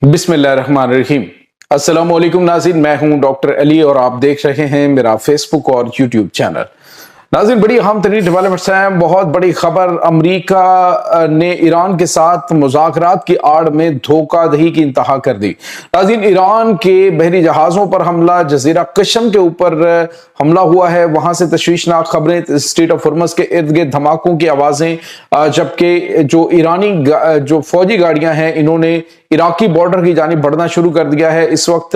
बिस्मिल्लाहिर्रहमानिर्रहीम। अस्सलाम वालेकुम नाज़रीन, मैं हूं डॉक्टर अली और आप देख रहे हैं मेरा फेसबुक और यूट्यूब चैनल। नाज़रीन, बड़ी अहम तरीन डेवलपमेंट्स हैं। बहुत बड़ी खबर, अमरीका ने ईरान के साथ मुज़ाकरात की आड़ में धोखाधड़ी की इंतहा कर दी। नाज़रीन, ईरान के बहरी जहाज़ों पर हमला, जज़ीरा कशम के ऊपर हमला हुआ है, वहां से तशवीशनाक खबरें, स्ट्रेट ऑफ हॉर्मज़ के इर्द गिर्द धमाकों की आवाज़ें, जबकि जो ईरानी जो फौजी गाड़ियां हैं इन्होंने इराकी बॉर्डर की जानिब बढ़ना शुरू कर दिया है। इस वक्त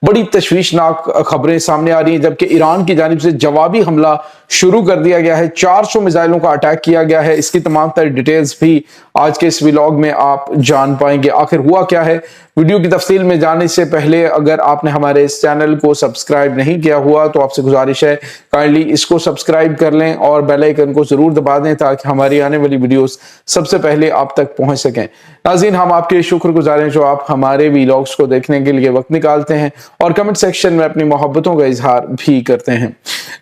बड़ी तशवीशनाक खबरें सामने आ रही हैं, जबकि ईरान की जानिब से जवाबी हमला शुरू कर दिया गया है। 400 मिसाइलों का अटैक किया गया है। इसकी तमाम तरह डिटेल्स भी आज के इस व्लॉग में आप जान पाएंगे। आखिर हुआ क्या है, वीडियो की तफसील में जाने से पहले अगर आपने हमारे इस चैनल को सब्सक्राइब नहीं किया हुआ तो आपसे गुजारिश है काइंडली इसको सब्सक्राइब कर लें और बेल आइकन को जरूर दबा दें ताकि हमारी आने वाली वीडियोस सबसे पहले आप तक पहुंच सकें। नाज़रीन, हम आपके शुक्रगुजार हैं जो आप हमारे व्लॉग्स को देखने के लिए वक्त निकालते हैं और कमेंट सेक्शन में अपनी मोहब्बतों का इजहार भी करते हैं।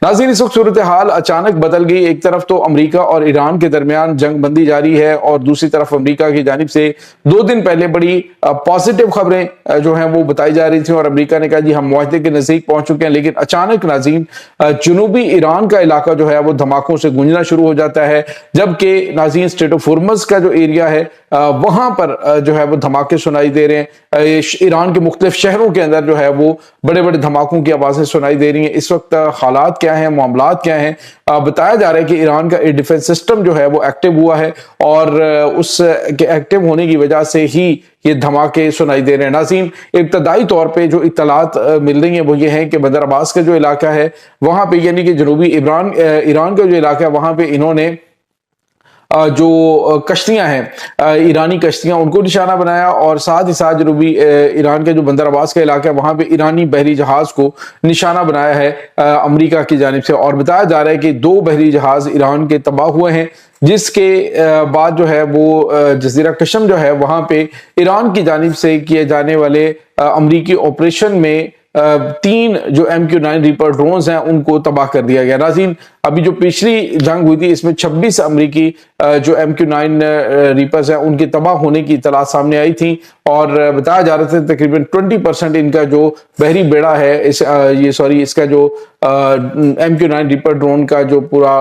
नाज़रीन, इस वक्त सूरत हाल अचानक बदल गई। एक तरफ तो अमरीका और ईरान के दरमियान जंग बंदी जारी है और दूसरी तरफ अमरीका की जानिब से 2 दिन पहले बड़ी पॉजिटिव खबरें जो हैं वो बताई जा रही थी और अमेरिका ने कहा जी हम मुआहदे के नजदीक पहुंच चुके हैं। लेकिन अचानक नाज़रीन जनूबी ईरान का इलाका जो है वो धमाकों से गूंजना शुरू हो जाता है, जबकि नाज़रीन स्ट्रेट ऑफ हॉर्मज़ का जो एरिया है वहां पर जो है वो धमाके सुनाई दे रहे हैं। ईरान के मुख्तलिफ शहरों के अंदर जो है वो बड़े बड़े धमाकों की आवाजें सुनाई दे रही हैं। इस वक्त हालात क्या हैं, मामलात क्या हैं, बताया जा रहा है कि ईरान का डिफेंस सिस्टम जो है वो एक्टिव हुआ है और उस एक्टिव होने की वजह से ही ये धमाके सुनाई दे रहे हैं। नाज़रीन, इब्तदाई तौर पे जो इत्तलात मिल रही हैं वो ये हैं कि बंदर अब्बास का जो इलाका है वहां पे, यानी कि जनूबी ईरान का जो इलाका है वहां पे इन्होंने जो कश्तियां हैं, ईरानी कश्तियां, उनको निशाना बनाया और साथ ही साथ जनूबी ईरान के जो बंदर अब्बास का इलाका है वहां पे ईरानी बहरी जहाज को निशाना बनाया है अमेरिका की जानिब से। और बताया जा रहा है कि 2 बहरी जहाज ईरान के तबाह हुए हैं, जिसके बाद जो है वो जज़ीरा कशम जो है वहां पे ईरान की जानिब से किए जाने वाले अमरीकी ऑपरेशन में 3 जो MQ-9 रीपर ड्रोन्स हैं उनको तबाह कर दिया गया। नाज़रीन, अभी जो पिछली जंग हुई थी इसमें 26 अमरीकी जो MQ-9 रीपर्स हैं उनके तबाह होने की इत्तला सामने आई थी और बताया जा रहा था तकरीबन 20% इनका जो बहरी बेड़ा है इसका जो MQ-9 रीपर ड्रोन का जो पूरा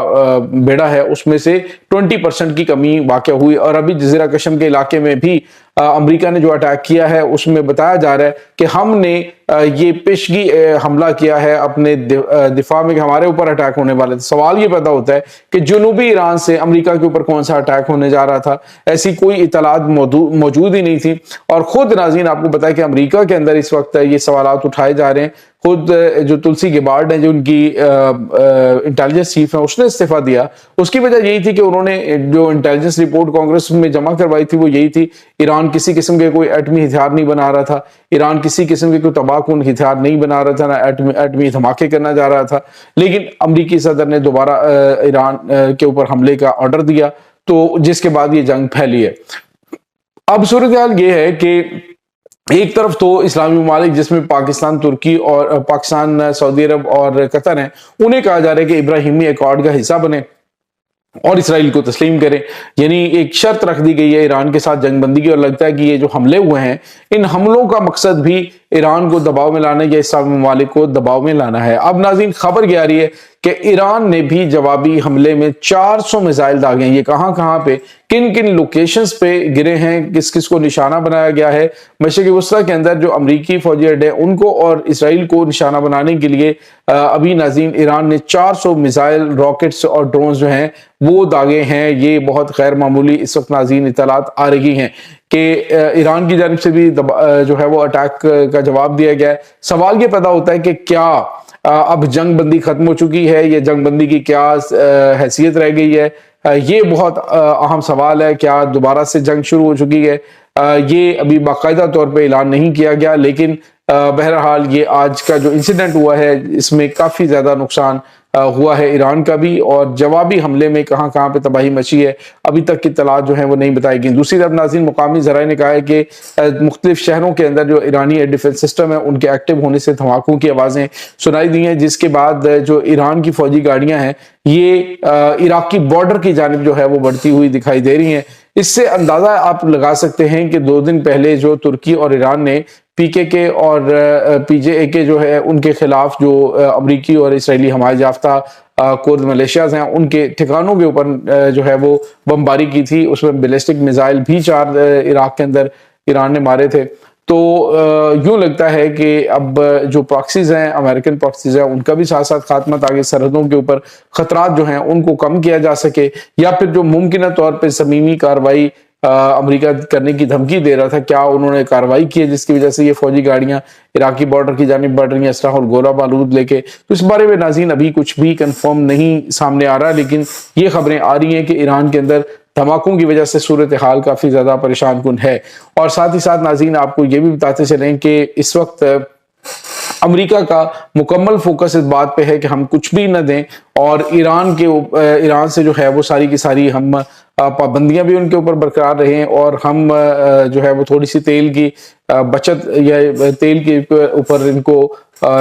बेड़ा है उसमें से 20% की कमी वाक़ हुई। और अभी जज़ीरा कशम के इलाके में भी अमेरिका ने जो अटैक किया है उसमें बताया जा रहा है कि हमने ये पेशगी हमला किया है अपने दिफा में कि हमारे ऊपर अटैक होने वाले थे। सवाल ये पैदा होता है कि जनूबी ईरान से अमेरिका के ऊपर कौन सा अटैक होने जा रहा था, ऐसी कोई इतलात मौजूद ही नहीं थी। और खुद नाज़रीन आपको पता है कि अमेरिका के अंदर इस वक्त ये सवालात उठाए जा रहे हैं। खुद जो तुलसी गेबार्ड है जो उनकी इंटेलिजेंस चीफ है उसने इस्तीफा दिया। उसकी वजह यही थी कि उन्होंने जो इंटेलिजेंस रिपोर्ट कांग्रेस में जमा करवाई थी वो यही थी, ईरान किसी किस्म के कोई एटमी हथियार नहीं बना रहा था, ईरान किसी किस्म के कोई तबाहकुन हथियार नहीं बना रहा था, ना एटमी धमाके करना जा रहा था। लेकिन अमरीकी सदर ने दोबारा ईरान के ऊपर हमले का ऑर्डर दिया तो जिसके बाद ये जंग फैली है। अब सूरत हाल ये है कि एक तरफ तो इस्लामी ममालिक जिसमें पाकिस्तान, तुर्की और पाकिस्तान, सऊदी अरब और कतर हैं, उन्हें कहा जा रहा है कि इब्राहिमी अकॉर्ड का हिस्सा बने और इसराइल को तस्लीम करें। यानी एक शर्त रख दी गई है ईरान के साथ जंगबंदी की और लगता है कि ये जो हमले हुए हैं इन हमलों का मकसद भी ईरान को दबाव में लाना या इस्लामी ममालिक को दबाव में लाना है। अब नाज़रीन खबर क्या आ रही है कि ईरान ने भी जवाबी हमले में 400 मिसाइल दागे हैं। ये कहां पे, किन किन लोकेशंस पे गिरे हैं, किस किस को निशाना बनाया गया है। मशरिक़ वस्ता के अंदर जो अमरीकी फौजी अड्डे उनको और इसराइल को निशाना बनाने के लिए अभी नाज़रीन ईरान ने 400 मिसाइल, रॉकेट्स और ड्रोन जो हैं वो दागे हैं। ये बहुत गैर मामूली इस वक्त नाज़रीन इत्तलात आ रही हैं कि ईरान की जानिब से भी जो है वो अटैक का जवाब दिया गया है। सवाल ये पैदा होता है कि क्या अब जंग बंदी खत्म हो चुकी है, ये जंग बंदी की क्या हैसियत रह गई है, ये बहुत अहम सवाल है। क्या दोबारा से जंग शुरू हो चुकी है, ये अभी बाकायदा तौर पे ऐलान नहीं किया गया। लेकिन बहरहाल ये आज का जो इंसिडेंट हुआ है इसमें काफी ज्यादा नुकसान ہوا ہے ایران کا بھی، اور جوابی حملے میں کہاں کہاں پہ تباہی مچی ہے ابھی تک کی اطلاعات جو ہیں وہ نہیں بتائی گئی۔ دوسری طرف ناظرین مقامی ذرائع نے کہا ہے کہ مختلف شہروں کے اندر جو ایرانی ایئر ڈیفنس سسٹم ہے ان کے ایکٹیو ہونے سے دھماکوں کی آوازیں سنائی دی ہیں، جس کے بعد جو ایران کی فوجی گاڑیاں ہیں یہ عراق کی بارڈر کی جانب جو ہے وہ بڑھتی ہوئی دکھائی دے رہی ہیں۔ اس سے اندازہ آپ لگا سکتے ہیں کہ 2 دن پہلے جو ترکی اور ایران نے پی کے اور پی جے اے کے جو ہے ان کے خلاف جو امریکی اور اسرائیلی حمایت یافتہ کرد ملیشیاز ہیں ان کے ٹھکانوں کے اوپر جو ہے وہ بمباری کی تھی، اس میں بیلسٹک میزائل بھی 4 عراق کے اندر ایران نے مارے تھے۔ تو یوں لگتا ہے کہ اب جو پراکسیز ہیں، امریکن پراکسیز ہیں، ان کا بھی ساتھ ساتھ خاتمہ تاکہ سرحدوں کے اوپر خطرات جو ہیں ان کو کم کیا جا سکے، یا پھر جو ممکنہ طور پہ صمیمی کارروائی امریکہ کرنے کی دھمکی دے رہا تھا، کیا انہوں نے کارروائی کی ہے جس کی وجہ سے یہ فوجی گاڑیاں عراقی بارڈر کی جانب بڑھ رہی ہیں اسلحہ اور گولہ بارود لے کے۔ تو اس بارے میں ناظرین ابھی کچھ بھی کنفرم نہیں سامنے آ رہا، لیکن یہ خبریں آ رہی ہیں کہ ایران کے اندر دھماکوں کی وجہ سے صورتحال کافی زیادہ پریشان کن ہے۔ اور ساتھ ہی ساتھ ناظرین آپ کو یہ بھی بتاتے چلیں کہ اس وقت امریکہ کا مکمل فوکس اس بات پہ ہے کہ ہم کچھ بھی نہ دیں، اور ایران سے جو ہے وہ ساری کی ساری ہم پابندیاں بھی ان کے اوپر برقرار رہیں، اور ہم جو ہے وہ تھوڑی سی تیل کی بچت یا تیل کے اوپر ان کو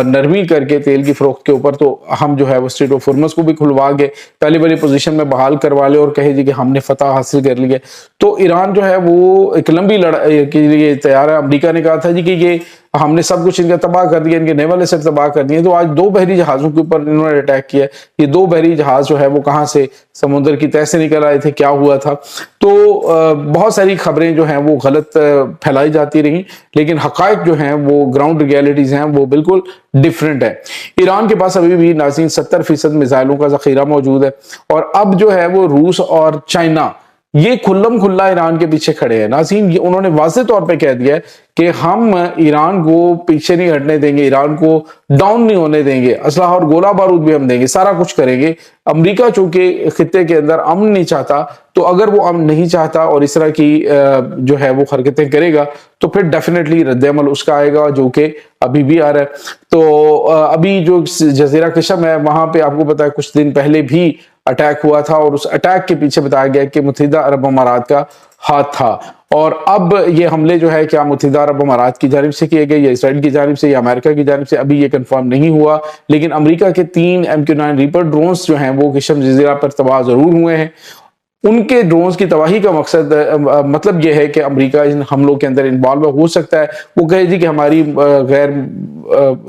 نرمی کر کے تیل کی فروخت کے اوپر تو ہم جو ہے وہ اسٹریٹ آف ہرمز کو بھی کھلوا کے پہلی والی پوزیشن میں بحال کروا لے اور کہے جی کہ ہم نے فتح حاصل کر لی ہے۔ تو ایران جو ہے وہ ایک لمبی لڑائی کے لیے تیار ہے۔ امریکہ نے کہا تھا جی کہ یہ ہم نے سب کچھ ان کا تباہ کر دیا، ان کے نیول ایسٹ تباہ کر دیے، تو آج 2 بحری جہازوں کے اوپر انہوں نے اٹیک کیا۔ یہ 2 بحری جہاز جو ہے وہ کہاں سے سمندر کی تہہ سے نکل آئے تھے، کیا ہوا تھا؟ تو بہت ساری خبریں جو ہیں وہ غلط پھیلائی جاتی رہیں، لیکن حقائق جو ہیں وہ گراؤنڈ ریئلٹیز ہیں وہ بالکل ڈیفرنٹ ہے۔ ایران کے پاس ابھی بھی ناظرین 70% میزائلوں کا ذخیرہ موجود ہے، اور اب جو ہے وہ روس اور چائنا یہ کھلم کھلا ایران کے پیچھے کھڑے ہیں۔ ناظرین انہوں نے واضح طور پہ کہہ دیا ہے کہ ہم ایران کو پیچھے نہیں ہٹنے دیں گے، ایران کو ڈاؤن نہیں ہونے دیں گے، اسلحہ اور گولہ بارود بھی ہم دیں گے، سارا کچھ کریں گے۔ امریکہ چونکہ خطے کے اندر امن نہیں چاہتا، تو اگر وہ امن نہیں چاہتا اور اس طرح کی جو ہے وہ حرکتیں کرے گا تو پھر ڈیفینیٹلی رد عمل اس کا آئے گا، جو کہ ابھی بھی آ رہا ہے۔ تو ابھی جو جزیرہ قشم ہے وہاں پہ آپ کو پتا ہے کچھ دن پہلے بھی اٹیک ہوا تھا، اور اس اٹیک کے پیچھے بتایا گیا کہ متحدہ عرب امارات کا ہاتھ تھا۔ اور اب یہ حملے جو ہے کیا متحدہ عرب امارات کی جانب سے کیے گئے یا اسرائیل کی جانب سے یا امریکہ کی جانب سے، ابھی یہ کنفرم نہیں ہوا، لیکن امریکہ کے 3 MQ-9 ریپر ڈرونز جو ہیں وہ قشم جزیرہ پر تباہ ضرور ہوئے ہیں۔ ان کے ڈرونز کی تباہی کا مطلب یہ ہے کہ امریکہ ان حملوں کے اندر انوالو ہو سکتا ہے۔ وہ کہے جی کہ ہماری غیر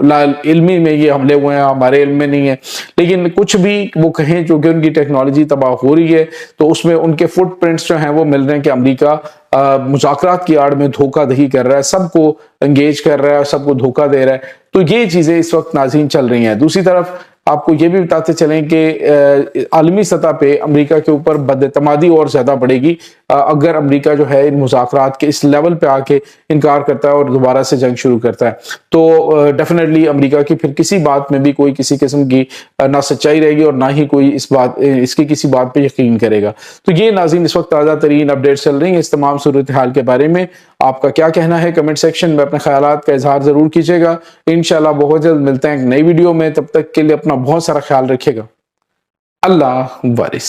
لا علمی میں یہ حملے ہوئے ہیں، ہمارے علم میں نہیں ہے، لیکن کچھ بھی وہ کہیں چونکہ ان کی ٹیکنالوجی تباہ ہو رہی ہے تو اس میں ان کے فٹ پرنٹس جو ہیں وہ مل رہے ہیں کہ امریکہ مذاکرات کی آڑ میں دھوکہ دہی کر رہا ہے، سب کو انگیج کر رہا ہے، سب کو دھوکہ دے رہا ہے۔ تو یہ چیزیں اس وقت ناظرین چل رہی ہیں۔ دوسری طرف آپ کو یہ بھی بتاتے چلیں کہ عالمی سطح پہ امریکہ کے اوپر بد-اعتمادی اور زیادہ بڑھے گی اگر امریکہ جو ہے ان مذاکرات کے اس لیول پہ آ کے انکار کرتا ہے اور دوبارہ سے جنگ شروع کرتا ہے، تو ڈیفینیٹلی امریکہ کی پھر کسی بات میں بھی کوئی کسی قسم کی نہ سچائی رہے گی اور نہ ہی کوئی اس کی کسی بات پہ یقین کرے گا۔ تو یہ ناظرین اس وقت تازہ ترین اپڈیٹ چل رہی ہیں اس تمام صورتحال کے بارے میں۔ آپ کا کیا کہنا ہے کمنٹ سیکشن میں اپنے خیالات کا اظہار ضرور کیجیے گا۔ انشاءاللہ بہت جلد ملتے ہیں ایک نئی ویڈیو میں، تب تک کے لیے اپنا بہت سارا خیال رکھیے گا۔ اللہ وارث۔